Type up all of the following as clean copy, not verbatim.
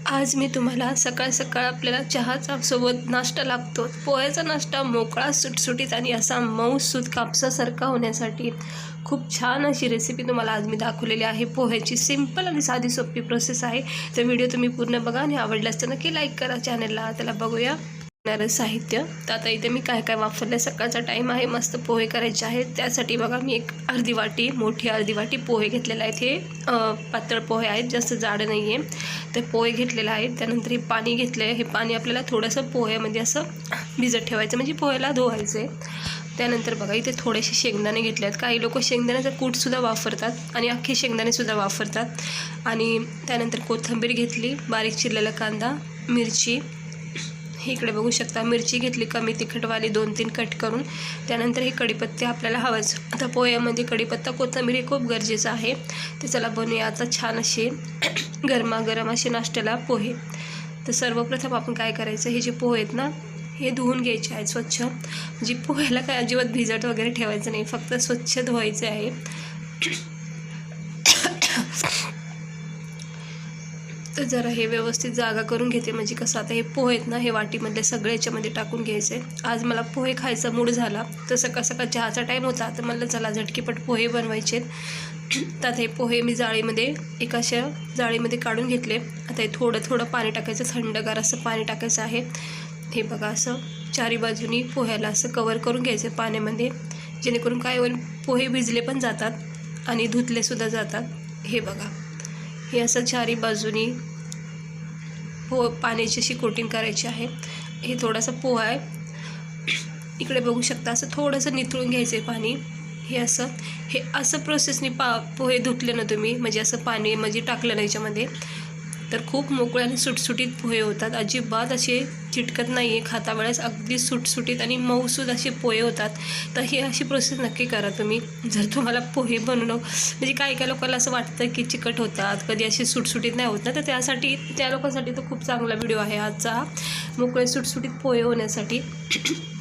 आज मी तुम्हाला सकाळ सकाळ आपल्याला चहाचा सोबत नाश्ता लागतो, पोह्याचा नाश्ता मोकळा सुटसुटीत आणि असा मऊसूत कापसासारखा होण्यासाठी खूप छान अशी रेसिपी तुम्हाला आज मी दाखवलेली आहे। पोह्याची सिंपल आणि साधी सोपी प्रोसेस आहे। तर व्हिडिओ तुम्ही पूर्ण बघा आणि आवडल्यास तर नक्की लाईक करा चॅनलला। त्याला बघूया साहित्य। तर आता इथे मी काय काय वापरले, सकाळचा टाइम आहे, मस्त पोहे करायचे आहेत। त्यासाठी बघा मी एक अर्धी वाटी, मोठी अर्धी वाटी पोहे घेतलेले आहेत। हे पातळ पोहे आहेत, जास्त जाड नाही आहे। ते पोहे घेतलेले आहेत। त्यानंतर हे पाणी घेतलं आहे। हे पाणी आपल्याला थोडंसं पोह्यामध्ये असं भिजत ठेवायचं, म्हणजे पोह्याला धुवायचं आहे। त्यानंतर बघा इथे थोडेसे शेंगदाणे घेतले आहेत। काही लोक शेंगदाण्याचा कूटसुद्धा वापरतात आणि अख्खे शेंगदाणेसुद्धा वापरतात। आणि त्यानंतर कोथिंबीर घेतली, बारीक चिरलेला कांदा, मिरची, इकडे बघू शकता मिरची घेतली कमी तिखटवाली 2-3 कट करून। त्यानंतर हे कढीपत्ते आपल्याला हवाच। आता पोह्यामध्ये कढीपत्ता कोथिंबीर हे खूप गरजेचं आहे। तर चला बनवूया आता छान असे गरमागरम असे नाश्त्याला पोहे। तर सर्वप्रथम आपण काय करायचं, हे जे पोहे आहेत ना हे धुवून घ्यायचे आहेत स्वच्छ। म्हणजे पोह्याला काय अजिबात भिजत वगैरे ठेवायचं नाही, फक्त स्वच्छ धुवायचे आहे। तर जरा हे व्यवस्थित जागा करून घेते, म्हणजे कसं आता हे पोहे आहेत ना हे वाटीमधले सगळे याच्यामध्ये टाकून घ्यायचे। आज मला पोहे खायचा मूड झाला, तर सकाळ सकाळ चहाचा टाईम होता, तर मला चला झटकीपट पोहे बनवायचे। तर हे पोहे मी जाळीमध्ये अशा जाळीमध्ये काढून घेतले। आता हे थोडं थोडं पाणी टाकायचं, थंडगार असं पाणी टाकायचं आहे। हे बघा असं चारी बाजूनी पोह्याला असं कवर करून घ्यायचं पाण्यामध्ये, जेणेकरून काय होईल पोहे भिजले पण जातात आणि धुतलेसुद्धा जातात। हे बघा हे असं चारी बाजूनी पाण्याची अशी कोटिंग करायची आहे। हे थोडासा पोहा आहे, इकडे बघू शकता असं थोडंसं निथळून घ्यायचं आहे पाणी। हे असं प्रोसेसनी पोहे धुतले ना तुम्ही, म्हणजे असं पाणी म्हणजे टाकलं ना याच्यामध्ये, तर खूप मोकळे आणि सुटसुटीत पोहे होतात। अजिबात असे चिटकत नाही आहे, खाता वेळेस अगदी सुटसुटीत आणि मऊसूद असे पोहे होतात। तर ही अशी प्रोसेस नक्की करा तुम्ही, जर तुम्हाला पोहे बनवणं म्हणजे काही लोकांना असं वाटतं की चिकट होतात, कधी असे सुटसुटीत नाही होत ना, तर त्यासाठी त्या लोकांसाठी तो खूप चांगला व्हिडिओ आहे आजचा, मोकळे सुटसुटीत पोहे होण्यासाठी।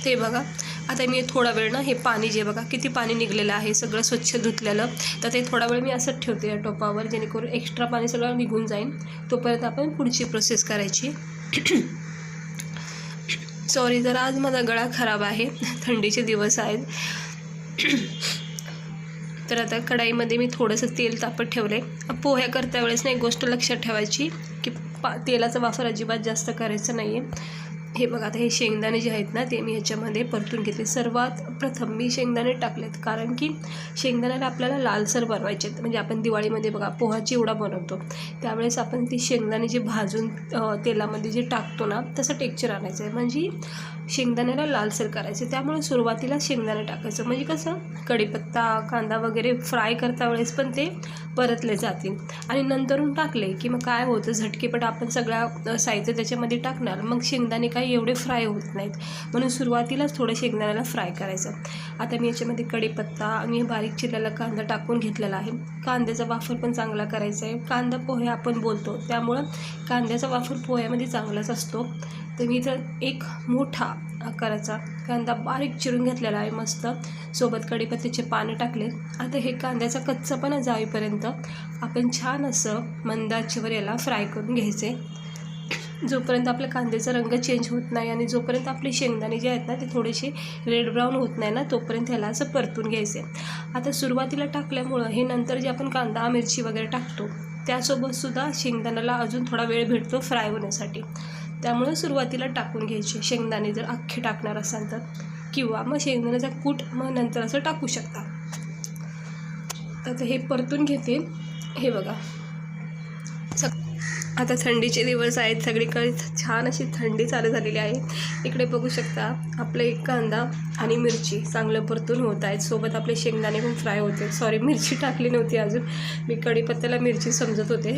ते बघा आता मी थोडा वेळ ना हे पाणी जे बघा किती पाणी निघलेलं आहे सगळं स्वच्छ धुतलेलं, तर ते थोडा वेळ मी असंच ठेवते या टोपावर, जेणेकरून एक्स्ट्रा पाणी सगळं निघून जाईल। तोपर्यंत आपण पुढची प्रोसेस करायची। सॉरी जरा आज माझा गळा खराब आहे, थंडीचे दिवस आहेत। तर आता कढाईमध्ये मी थोडंसं तेल तापत ठेवलं आहे। पोह्या करता वेळेस ना एक गोष्ट लक्षात ठेवायची की तेलाचा वापर अजिबात जास्त करायचा नाही आहे। हे बघा आता हे शेंगदाणे जे आहेत ना ते मी ह्याच्यामध्ये परतून घेतले। सर्वात प्रथम मी शेंगदाणे टाकलेत, कारण की शेंगदाण्याला आपल्याला लालसर बनवायचे आहेत। म्हणजे आपण दिवाळीमध्ये बघा पोहा चिवडा बनवतो, त्यावेळेस आपण ती शेंगदाणे जे भाजून तेलामध्ये जे टाकतो ना तसं टेक्स्चर आणायचं आहे, म्हणजे शेंगदाण्याला लालसर करायचं। त्यामुळे सुरुवातीला शेंगदाणे टाकायचं, म्हणजे कसं कढीपत्ता कांदा वगैरे फ्राय करता वेळेस पण ते परतले जातील। आणि नंतरून टाकले की मग काय होतं, झटकेपट आपण सगळ्या साहित्य त्याच्यामध्ये टाकणार, मग शेंगदाणे काही एवढे फ्राय होत नाहीत, म्हणून सुरुवातीलाच थोडं शेंगदाण्याला फ्राय करायचं। आता मी याच्यामध्ये कढीपत्ता आणि बारीक चिरलेला कांदा टाकून घेतलेला आहे। कांद्याचा वापर पण चांगला करायचा आहे, कांदा पोहे आपण बोलतो त्यामुळं कांद्याचा वापर पोह्यामध्ये चांगलाच असतो। तर मी इथं एक मोठा आकाराचा कांदा बारीक चिरून घेतलेला आहे मस्त, सोबत कढीपत्त्याचे पानं टाकले। आता हे कांद्याचा कच्चापणा जाईपर्यंत आपण छान असं मंद आचेवर याला फ्राय करून घ्यायचे, जोपर्यंत आपल्या कांद्याचा रंग चेंज होत नाही आणि जोपर्यंत आपले शेंगदाणे जे आहेत ना ते थोडेसे रेड ब्राऊन होत नाही ना, तोपर्यंत ह्याला असं परतून घ्यायचे। आता सुरुवातीला टाकल्यामुळं हे नंतर जे आपण कांदा मिरची वगैरे टाकतो त्यासोबतसुद्धा शेंगदाण्याला अजून थोडा वेळ भेटतो फ्राय होण्यासाठी, त्यामुळे सुरुवातीला टाकून घ्यायचे शेंगदाणे जर अख्खे टाकणार असाल तर, किंवा मग शेंगदाण्याचा कूट मग नंतर असं टाकू शकता। तर हे परतून घेते। हे बघा आता थंडीचे दिवस आहेत, सगळीकडे छान अशी थंडी चालू झालेली आहे। इकडे बघू शकता आपलं एक कांदा आणि मिरची चांगलं परतून होत आहेत, सोबत आपले शेंगदाणे पण फ्राय होते। सॉरी मिरची टाकली नव्हती अजून, मी कढीपत्त्याला मिरची समजत होते,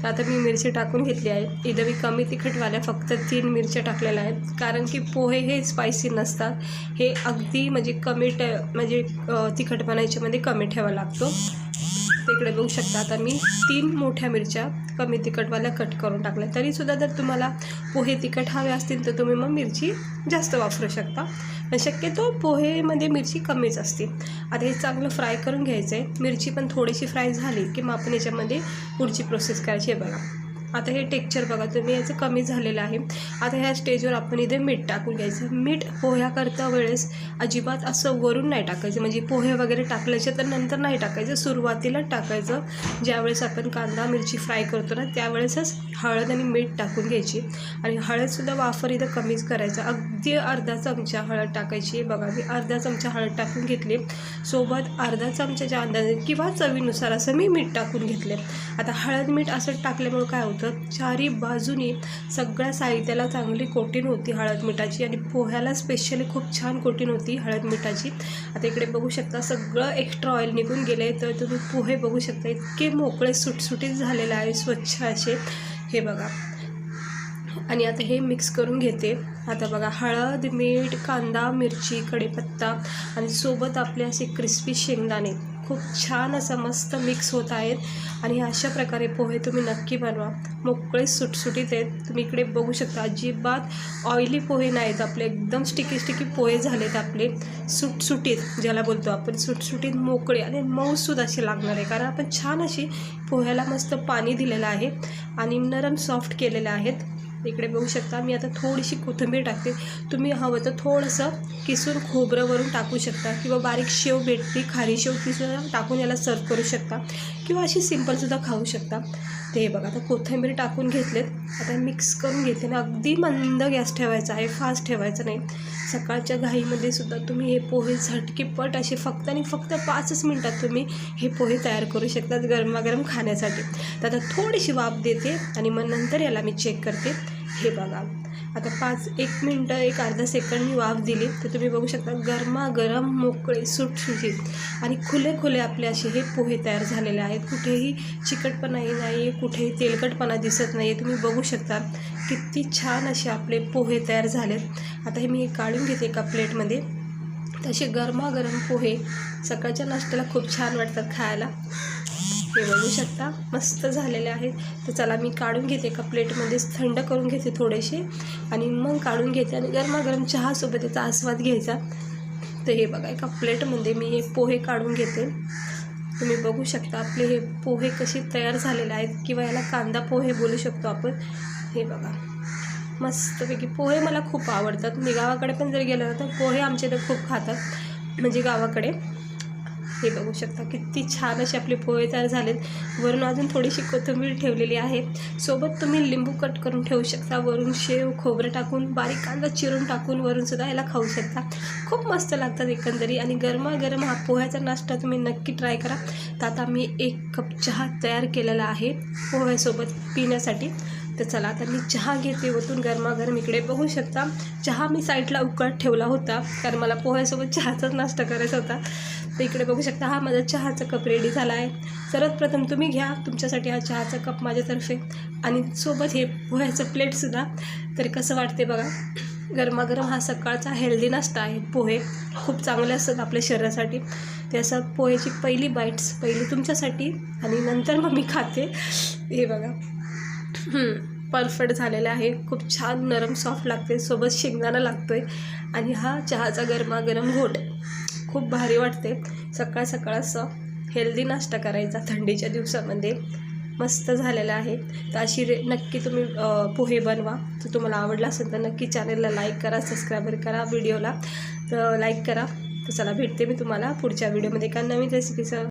तर आता मी मिरची टाकून घेतली आहे। इथं मी कमी तिखटवाल्या फक्त 3 मिरच्या टाकलेल्या आहेत, कारण की पोहे हे स्पायसी नसतात, हे अगदी म्हणजे कमी तिखटपणा याच्यामध्ये कमी ठेवावा लागतो। तिकडे बघू शकता आता मी 3 मोठ्या मिरच्या कमी तिखटवाल्या कट करून टाकल्या। तरीसुद्धा जर तुम्हाला पोहे तिखट हवे असतील तर तुम्ही मग मिरची जास्त वापरू शकता, पण शक्यतो पोहेमध्ये मिरची कमीच असते। आता हे चांगलं फ्राय करून घ्यायचं आहे। मिरची पण थोडीशी फ्राय झाली की मग आपण याच्यामध्ये पुढची प्रोसेस करायची आहे। बघा आता हे टेक्स्चर बघा तुम्ही, याचं कमी झालेलं आहे. आता ह्या स्टेजवर आपण इथे मीठ टाकून घ्यायचं. मीठ पोह्या करता वेळेस अजिबात असं वरून नाही टाकायचं, म्हणजे पोहे वगैरे टाकल्याचे तर नंतर नाही टाकायचं, सुरुवातीला टाकायचं. ज्यावेळेस आपण कांदा मिरची फ्राय करतो ना त्यावेळेसच हळद आणि मीठ टाकून घ्यायची. आणि हळदसुद्धा वापर इथं कमीच करायचा, अगदी अर्धा चमचा हळद टाकायची. बघा मी अर्धा चमचा हळद टाकून घेतली, सोबत अर्धा चमच्याच्या अंदाजे किंवा चवीनुसार असं मी मीठ टाकून घेतले. आता हळद मीठ असं टाकल्यामुळे काय होतं, चारी बाजूनी सगळ्या साहित्याला चांगली कोटिंग होती हळद मिठाची, आणि पोह्याला स्पेशली खूप छान कोटिंग होती हळद मिठाची. आता इकडे बघू शकता सगळं एक्स्ट्रा ऑइल निघून गेले, तर तुम्ही पोहे बघू शकता इतके मोकळे सुटसुटीत झालेले आहे, स्वच्छ असे. हे बघा, आणि आता हे मिक्स करून घेते. आता बघा हळद मीठ कांदा मिरची कढीपत्ता आणि सोबत आपले असे क्रिस्पी शेंगदाणे खूप छान असं मस्त मिक्स होत आहेत. आणि अशा प्रकारे पोहे तुम्ही नक्की बनवा, मोकळे सुटसुटीत आहेत. तुम्ही इकडे बघू शकता अजिबात ऑइली पोहे नाहीत आपले, एकदम स्टिकी पोहे झालेत आपले, सुटसुटीत ज्याला बोलतो आपण, सुटसुटीत मोकळे आणि मऊसूद असे लागणार आहे. कारण आपण छान अशी पोह्याला मस्त पाणी दिलेलं आहे आणि नरम सॉफ्ट केलेले आहेत. इकडे बघू शकता मी आता थोडीशी कोथिंबीर टाकते. तुम्ही हवं तर थोडंसं किसून खोबरंवरून टाकू शकता, किंवा बारीक शेव भेटली खारी शेव तीसुद्धा टाकून याला सर्व करू शकता, किंवा अशी सिंपलसुद्धा खाऊ शकता. ते बघा आता कोथिंबीर टाकून घेतलेत. आता मिक्स करून घेते ना, अगदी मंद गॅस ठेवायचा आहे, फास्ट ठेवायचं नाही. सकाळच्या घाईमध्ये सुद्धा तुम्ही हे पोहे झटकीपट असे फक्त आणि फक्त 5 मिनटात तुम्ही हे पोहे तयार करू शकतात गरमागरम खाण्यासाठी. तर आता थोडीशी वाफ देते आणि मग नंतर याला मी चेक करते. हे बघा आता 1 मिनटं एक अर्धा सेकंड मी वाफ दिली, तर तुम्ही बघू शकता गरमागरम मोकळे सुटसुटीत आणि खुले आपले असे हे पोहे तयार झालेले आहेत. कुठेही चिकटपणाही नाही, कुठेही तेलकटपणा दिसत नाही. तुम्ही बघू शकता किती छान असे आपले पोहे तयार झालेत. आता हे मी काढून घेते एका प्लेटमध्ये. तसे गरमागरम पोहे सकाळच्या नाश्त्याला खूप छान वाटतात खायला. हे बघू शकता मस्त झालेले आहेत. तर चला मी काढून घेते एका प्लेटमध्ये, थंड करून घेते थोडेसे आणि मग काढून घेते आणि गरमागरम चहासोबत याचा आस्वाद घ्यायचा. तर हे बघा एका प्लेटमध्ये मी हे पोहे काढून घेते. तुम्ही बघू शकता आपले हे पोहे कसे तयार झालेले आहेत, किंवा याला कांदा पोहे बोलू शकतो आपण. हे बघा मस्तपैकी पोहे मला खूप आवडतात. मी गावाकडे पण जर गेलं तर पोहे आमच्या इथं खूप खातात, म्हणजे गावाकडे. हे बघू शकता किती छान असे आपले पोहे तयार झालेत. वरून अजून थोडीशी कोथिंबीर ठेवलेली आहे, सोबत तुम्ही लिंबू कट करून ठेवू शकता, वरून शेव खोबरं टाकून बारीक कांदा चिरून टाकून वरूनसुद्धा याला खाऊ शकता. खूप मस्त लागतात एकंदरी. आणि गरमागरम हा पोह्याचा नाश्ता तुम्ही नक्की ट्राय करा. तर आता मी 1 कप चहा तयार केलेला आहे पोह्यासोबत पिण्यासाठी. तर चला आता मी चहा घेते ओतून गरमागरम. इकडे बघू शकता चहा मी साईडला उकळत ठेवला होता, कारण मला पोह्यासोबत चहाचाच नाश्ता करायचा होता. तर इकडे बघू शकता हा माझा चहाचा कप रेडी झाला आहे. सर्वात प्रथम तुम्ही घ्या तुमच्यासाठी हा चहाचा कप माझ्यातर्फे, आणि सोबत हे पोह्याचं प्लेटसुद्धा. तर कसं वाटते बघा, गरमागरम हा सकाळचा हेल्दी नाश्ता आहे. पोहे खूप चांगले असतात आपल्या शरीरासाठी. ते असं पोह्याची पहिली बाईट्स पहिली तुमच्यासाठी, आणि नंतर मग मी खाते. हे बघा परफेक्ट झालेलं आहे, खूप छान नरम सॉफ्ट लागते, सोबत शेंगदाणा लागतोय, आणि हा चहाचा गरमागरम घोट खूप भारी वाटते. सकाळ असं हेल्दी नाश्ता करायचा थंडीच्या दिवसामध्ये. मस्त झालेला आहे. तर अशी नक्की तुम्ही पोहे बनवा. तर तुम्हाला आवडला असेल तर नक्की चॅनलला लाईक करा, सबस्क्राईब करा, व्हिडिओला तर लाईक करा. तर चला भेटते मी तुम्हाला पुढच्या व्हिडिओमध्ये एका नवीन रेसिपीसह.